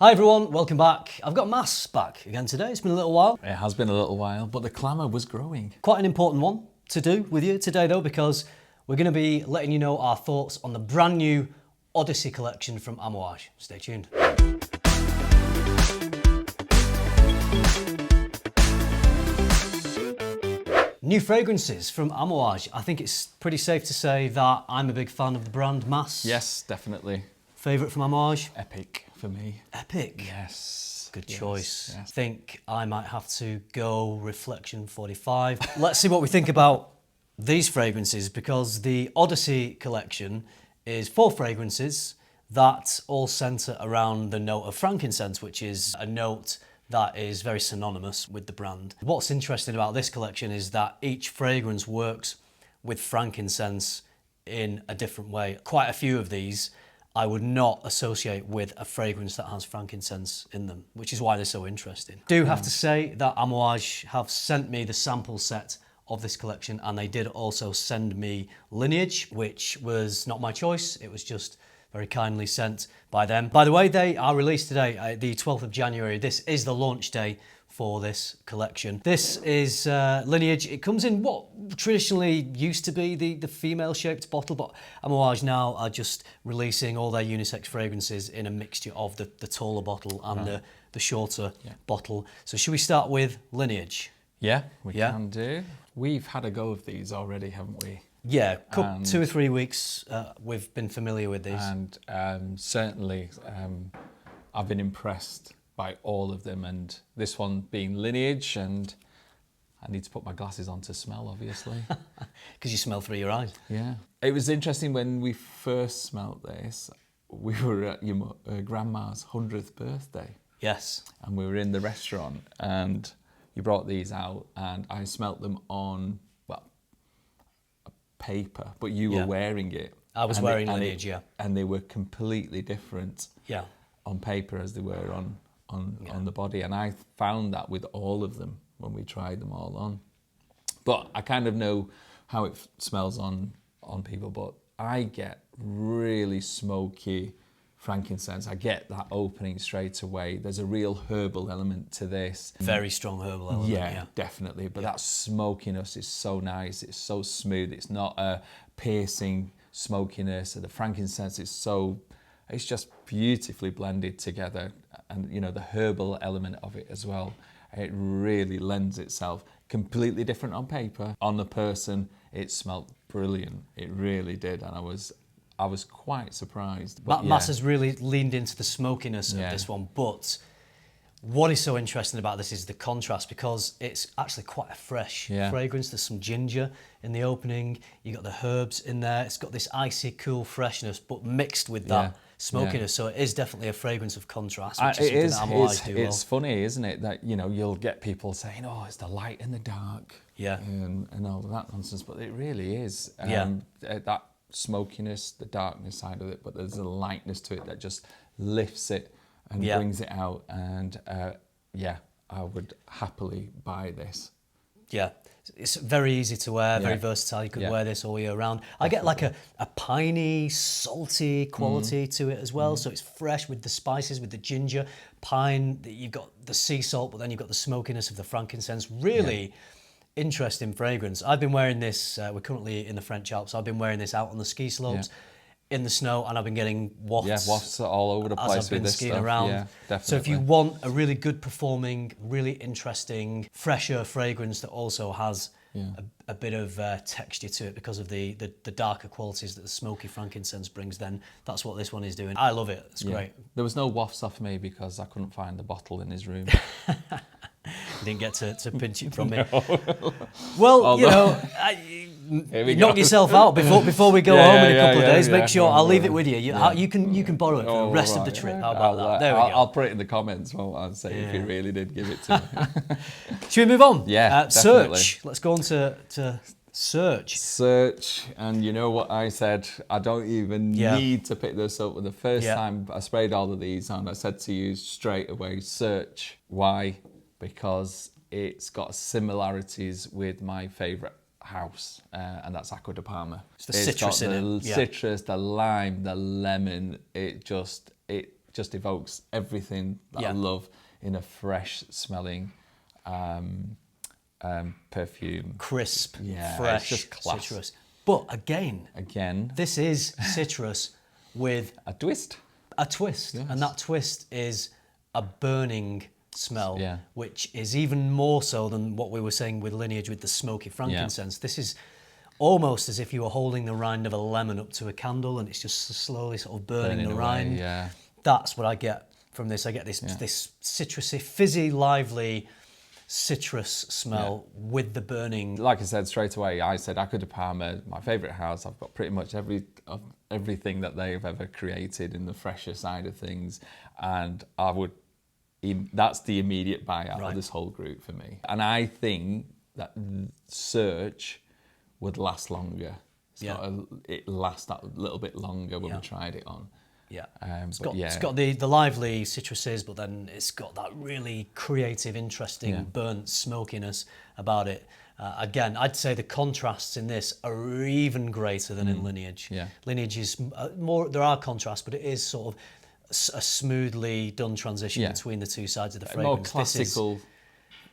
Hi everyone, welcome back. I've got Mass back again today. It's been a little while. It has been a little while, but the clamour was growing. Quite an important one to do with you today though, because we're going to be letting you know our thoughts on the brand new Odyssey collection from Amouage. Stay tuned. New fragrances from Amouage. I think it's pretty safe to say that I'm a big fan of the brand. Mass? Yes, definitely. Favourite from Amouage? Epic for me. Epic? Yes. Good choice. Yes. Think I might have to go Reflection 45. Let's see what we think about these fragrances, because the Odyssey collection is 4 fragrances that all centre around the note of frankincense, which is a note that is very synonymous with the brand. What's interesting about this collection is that each fragrance works with frankincense in a different way. Quite a few of these I would not associate with a fragrance that has frankincense in them, which is why they're so interesting. Do have to say that Amouage have sent me the sample set of this collection, and they did also send me Lineage, which was not my choice. It was just very kindly sent by them. By the way, they are released today, the 12th of January. This is the launch day for this collection. This is Lineage. It comes in what traditionally used to be the female-shaped bottle, but Amouage now are just releasing all their unisex fragrances in a mixture of the taller bottle and the shorter bottle. So should we start with Lineage? Yeah, we can do. We've had a go of these already, haven't we? Yeah, 2 or 3 weeks we've been familiar with these. And certainly I've been impressed by all of them, and this one being Lineage, and I need to put my glasses on to smell, obviously. Because you smell through your eyes. Yeah. It was interesting when we first smelt this, we were at your grandma's 100th birthday. Yes. And we were in the restaurant, and you brought these out, and I smelt them on, well, a paper, but you were wearing it. I was wearing Lineage, yeah. And they were completely different on paper as they were on the body. And I found that with all of them when we tried them all on. But I kind of know how it smells on people, but I get really smoky frankincense. I get that opening straight away. There's a real herbal element to this. Very strong herbal element, yeah. Definitely. But that smokiness is so nice. It's so smooth. It's not a piercing smokiness. The frankincense is it's just beautifully blended together. And, you know, the herbal element of it as well. It really lends itself. Completely different on paper. On the person, it smelled brilliant. It really did. And I was quite surprised. Mass has really leaned into the smokiness of this one, but what is so interesting about this is the contrast, because it's actually quite a fresh fragrance. There's some ginger in the opening, you got the herbs in there, it's got this icy cool freshness, but mixed with that smokiness, so it is definitely a fragrance of contrast, which is something that Amouage do well. It's funny, isn't it, that, you know, you'll get people saying, oh, it's the light and the dark, and all of that nonsense, but it really is. That smokiness, the darkness side of it, but there's a lightness to it that just lifts it and brings it out, and I would happily buy this. Yeah. It's very easy to wear, very versatile. You could wear this all year round. I get like a piney, salty quality to it as well. So it's fresh with the spices, with the ginger, pine. You've got the sea salt, but then you've got the smokiness of the frankincense. Really interesting fragrance. I've been wearing this, we're currently in the French Alps. I've been wearing this out on the ski slopes in the snow, and I've been getting wafts. Yeah, wafts all over the place as I've been with this skiing stuff. around. Yeah, definitely. So if you want a really good performing, really interesting, fresher fragrance that also has a bit of texture to it because of the darker qualities that the smoky frankincense brings, then that's what this one is doing. I love it. It's great. There was no wafts off me because I couldn't find the bottle in his room. You didn't get to pinch it from me. Well, you know, knock yourself out before we go home in a couple of days. Make sure I'll leave it with you. You can borrow it for the rest of the trip. How about that? There we go. I'll put it in the comments, won't I, and say if you really did give it to me. Should we move on? Yeah, Search. Let's go on to Search. Search, and you know what I said? I don't even need to pick this up. The first time I sprayed all of these on, I said to you straight away, Search. Why? Because it's got similarities with my favourite house, and that's Acqua di Parma. It's the citrus in it. The citrus, the lime, the lemon. It just evokes everything that I love in a fresh smelling perfume. Crisp, Yeah, fresh, it's just class. citrus. But again, this is citrus with a twist. A twist, Yes. and that twist is a burning smell, Yeah. which is even more so than what we were saying with Lineage with the smoky frankincense. This is almost as if you were holding the rind of a lemon up to a candle and it's just slowly sort of burning the away, rind. yeah. That's what I get from this. I get this this citrusy, fizzy, lively citrus smell with the burning. Like I said straight away, I said Acqua di Parma, my favourite house. I've got pretty much everything that they've ever created in the fresher side of things, and that's the immediate buyout of this whole group for me. And I think that Search would last longer. It lasts that little bit longer when we tried it on. Yeah, it's got the lively citruses, but then it's got that really creative, interesting, burnt smokiness about it. Again, I'd say the contrasts in this are even greater than in Lineage. Yeah. Lineage is more, there are contrasts, but it is sort of a smoothly done transition between the two sides of the fragrance. More classical.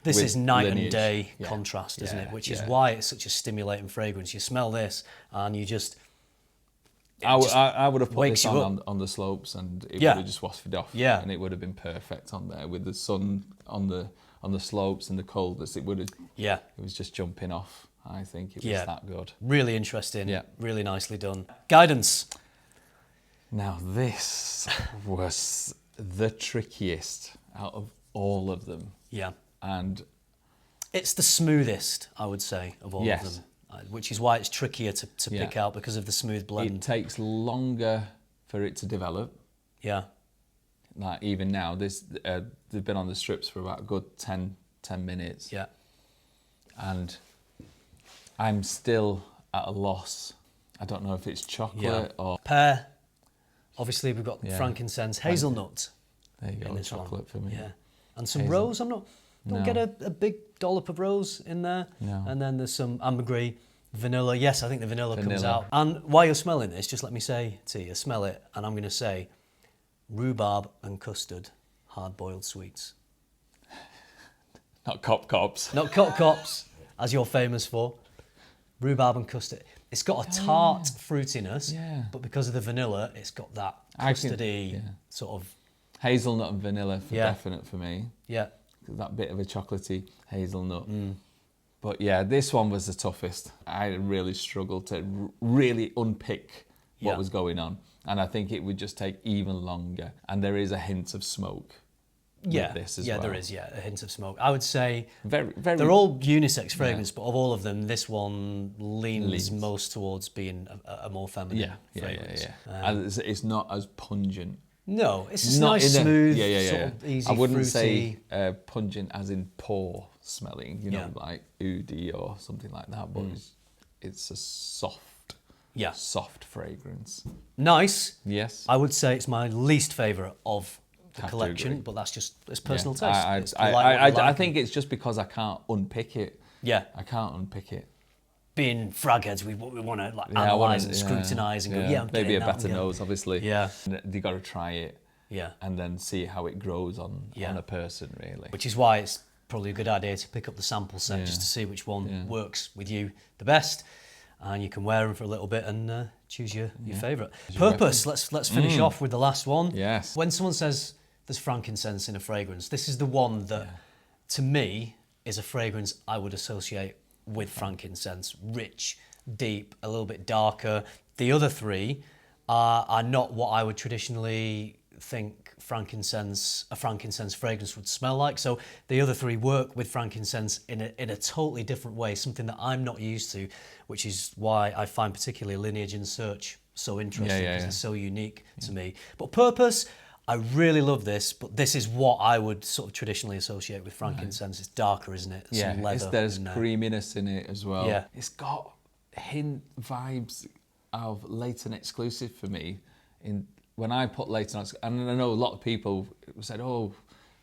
This is night Lineage. and day contrast, isn't it? Which is why it's such a stimulating fragrance. You smell this and you just... I would have put this on the slopes, and it would have just wafted off. Yeah. And it would have been perfect on there with the sun on the slopes and the coldness. It would have. Yeah. It was just jumping off. I think it was that good. Really interesting. Yeah. Really nicely done. Guidance. Now this was the trickiest out of all of them. Yeah. And it's the smoothest, I would say, of all of them. Which is why it's trickier to pick out because of the smooth blend. It takes longer for it to develop. Yeah. Like even now, they've been on the strips for about a good 10 minutes. Yeah. And I'm still at a loss. I don't know if it's chocolate or... Pear. Obviously, we've got frankincense, hazelnut. There you go, chocolate for me. Yeah. And some rose. Don't get a big dollop of rose in there. No. And then there's some ambergris, vanilla. Yes, I think the vanilla comes out. And while you're smelling this, just let me say to you, smell it, and I'm going to say rhubarb and custard, hard-boiled sweets. Not cops. Not cops, as you're famous for. Rhubarb and custard. It's got a tart fruitiness, but because of the vanilla, it's got that custardy sort of... Hazelnut and vanilla for definite for me. Yeah. That bit of a chocolatey hazelnut. But yeah, this one was the toughest. I really struggled to really unpick what was going on. And I think it would just take even longer. And there is a hint of smoke with this as well. Yeah, there is, a hint of smoke. I would say very, very, they're all unisex fragrance, but of all of them, this one leans most towards being a more feminine fragrance. And it's not as pungent. No, it's just nice, smooth, sort of easy, I wouldn't fruity. say pungent as in poor smelling, like oudi or something like that, but it's a soft fragrance. Nice. Yes. I would say it's my least favourite of the collection, but that's just it's personal taste. I think it's just because I can't unpick it. Yeah. I can't unpick it. Being frag heads, we want to analyse and scrutinise and go, I'm maybe a getting better nose, obviously. Yeah. You got to try it. Yeah. And then see how it grows on a person, really. Which is why it's probably a good idea to pick up the sample set just to see which one works with you the best, and you can wear them for a little bit and choose your favourite. Purpose. Let's finish off with the last one. Yes. When someone says there's frankincense in a fragrance, this is the one that, to me, is a fragrance I would associate with frankincense. Rich, deep, a little bit darker. The other three are not what I would traditionally think a frankincense fragrance would smell like. So the other three work with frankincense in a totally different way, something that I'm not used to, which is why I find particularly Lineage and Search so interesting, because it's so unique to me. But Purpose, I really love this, but this is what I would sort of traditionally associate with frankincense. It's darker, isn't it? Some leather there's creaminess in it as well. Yeah. It's got hint vibes of Leighton Exclusive for me. When I put Leighton Exclusive, and I know a lot of people said, oh,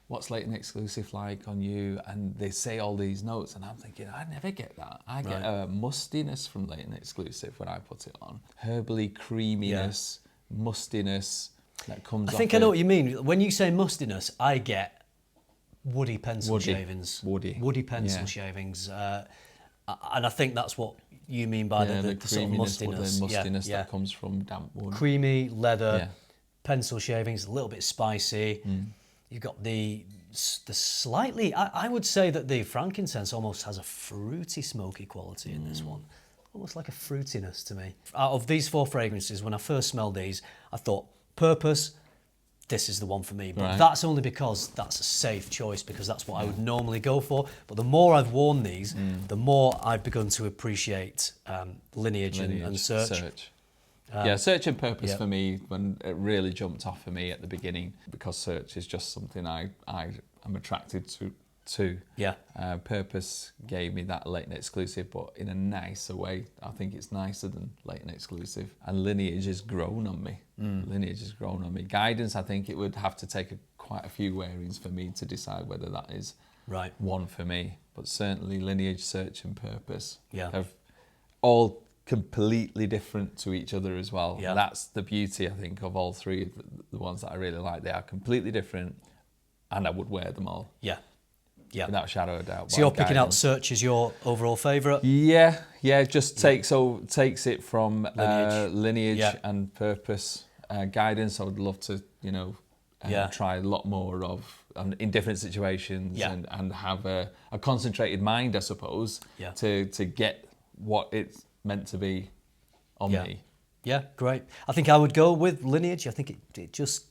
what's Leighton Exclusive like on you? And they say all these notes, and I'm thinking, I never get that. I get a mustiness from Leighton Exclusive when I put it on. Herbally creaminess, mustiness. that comes I off think I know it. what you mean. When you say mustiness, I get woody pencil shavings. Woody pencil yeah. shavings. And I think that's what you mean by the sort of mustiness. The mustiness that comes from damp wood. Creamy leather, Yeah. pencil shavings, a little bit spicy. You've got the slightly, I would say that the frankincense almost has a fruity, smoky quality in this one. Almost like a fruitiness to me. Out of these 4 fragrances, when I first smelled these, I thought, purpose, this is the one for me. But that's only because that's a safe choice, because that's what I would normally go for. But the more I've worn these, the more I've begun to appreciate Lineage and Search. Yeah, Search and Purpose for me, when it really jumped off for me at the beginning, because Search is just something I am attracted to. Yeah. Purpose gave me that late and exclusive, but in a nicer way. I think it's nicer than late and exclusive. And Lineage has grown on me. Lineage has grown on me. Guidance, I think it would have to take quite a few wearings for me to decide whether that is one for me. But certainly Lineage, Search and Purpose have all completely different to each other as well. Yeah. That's the beauty, I think, of all 3 of the ones that I really like. They are completely different, and I would wear them all. Yeah. Yeah. Without a shadow of a doubt. So you're picking out Search as your overall favourite? Yeah, just takes it from Lineage and Purpose. Guidance, I would love to, try a lot more of in different situations and have a concentrated mind, I suppose, to get what it's meant to be on me. Yeah, great. I think I would go with Lineage. I think it just,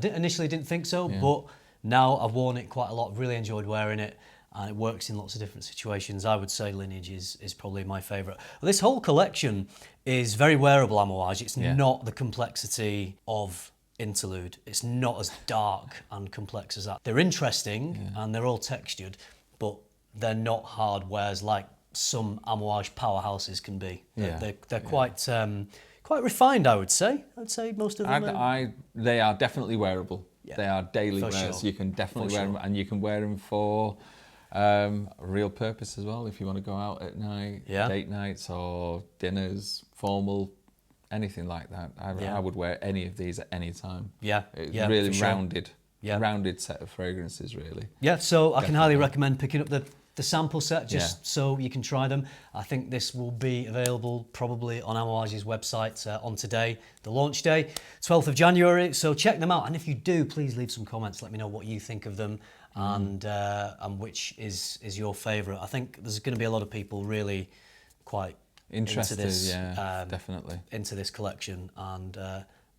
initially didn't think so, but now I've worn it quite a lot, really enjoyed wearing it, and it works in lots of different situations. I would say Lineage is probably my favourite. Well, this whole collection is very wearable Amouage. It's not the complexity of Interlude. It's not as dark and complex as that. They're interesting and they're all textured, but they're not hard wears like some Amouage powerhouses can be. They're quite refined, I would say. I'd say most of them they are definitely wearable. They are daily wears. Sure. You can definitely wear them, and you can wear them for a real purpose as well. If you want to go out at night, date nights or dinners, formal, anything like that. I would wear any of these at any time. It's really rounded set of fragrances, really. Yeah, so I can highly recommend picking up the sample set just so you can try them. I think this will be available probably on Amouage's website on today, the launch day, 12th of January. So check them out. And if you do, please leave some comments. Let me know what you think of them and which is your favourite. I think there's going to be a lot of people really quite interested into this, definitely into this collection, and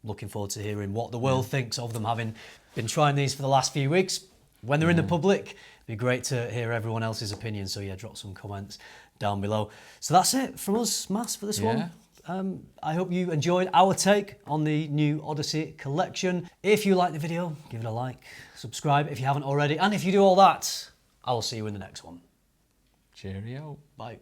looking forward to hearing what the world thinks of them, having been trying these for the last few weeks. When they're in the public, it'd be great to hear everyone else's opinion. So yeah, drop some comments down below. So that's it from us, Mas, for this one. I hope you enjoyed our take on the new Odyssey collection. If you like the video, give it a like, subscribe if you haven't already, and if you do all that, I will see you in the next one. Cheerio. Bye.